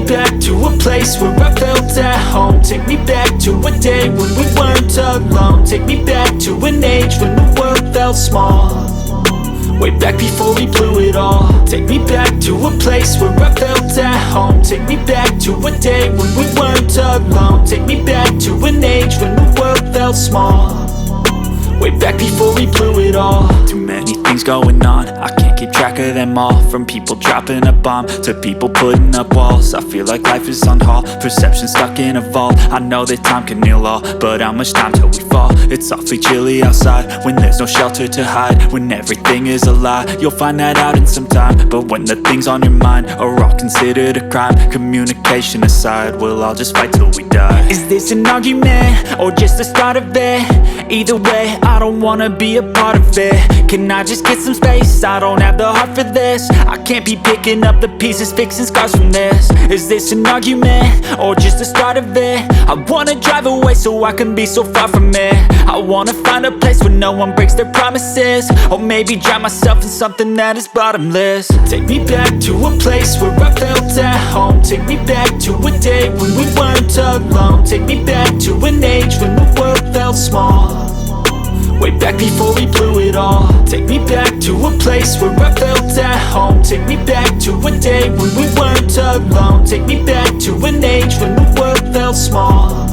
back to a place where I felt at home. Take me back to a day when we weren't alone. Take me back to an age when the world felt small, way back before we blew it all. Take me back to a place where I felt at home. Take me back to a day when we weren't alone. Take me back to an age when the world felt small, way back before we blew it all. Too many things going on, I can't keep track of them all. From people dropping a bomb to people putting up walls. I feel like life is on hold, perception stuck in a vault. I know that time can heal all, but how much time till we fall? It's awfully chilly outside when there's no shelter to hide. When everything is a lie, you'll find that out in some time. But when the things on your mind are all considered a crime, communication aside, we'll all just fight till we die. Is this an argument or just the start of it? Either way, I don't wanna be a part of it. Can I just get some space? I don't have the heart for this. I can't be picking up the pieces, fixing scars from this. Is this an argument or just the start of it? I wanna drive away so I can be so far from it. I wanna find a place where no one breaks their promises, or maybe drown myself in something that is bottomless. Take me back to a place where I felt at home. Take me back to a day when we weren't alone. Take me back to an age when the world felt small, way back before we blew it all. Take me back to a place where I felt at home. Take me back to a day when we weren't alone. Take me back to an age when the world felt small,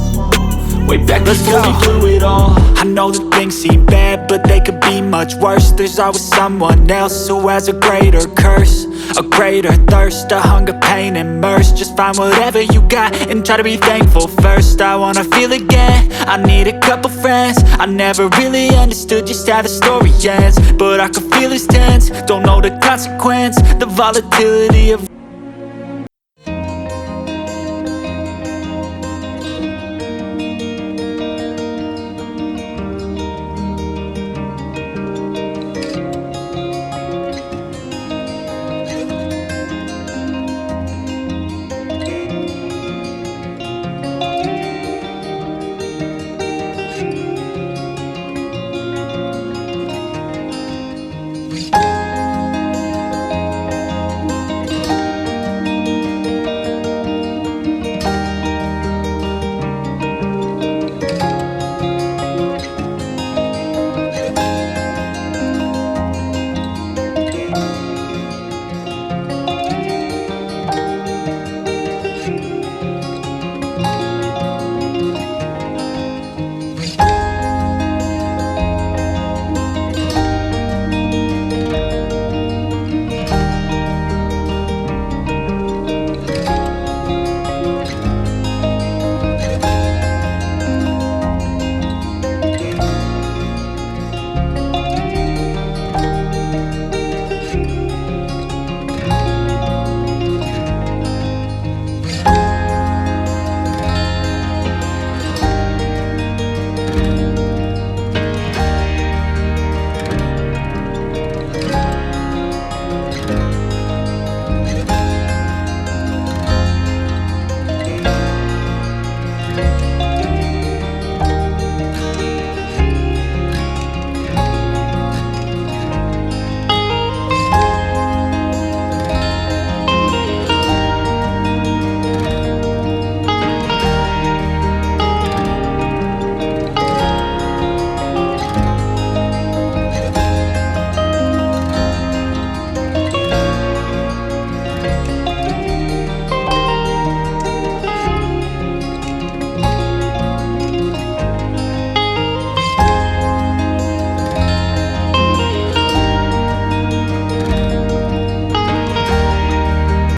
way back before we blew it all. I know that things seem bad, but they could be much worse. There's always someone else who has a greater curse, a greater thirst, a hunger, pain, and mercy. Just find whatever you got and try to be thankful first. I wanna feel again, I need a couple friends. I never really understood just how the story ends, but I could feel his tense, don't know the consequence. The volatility of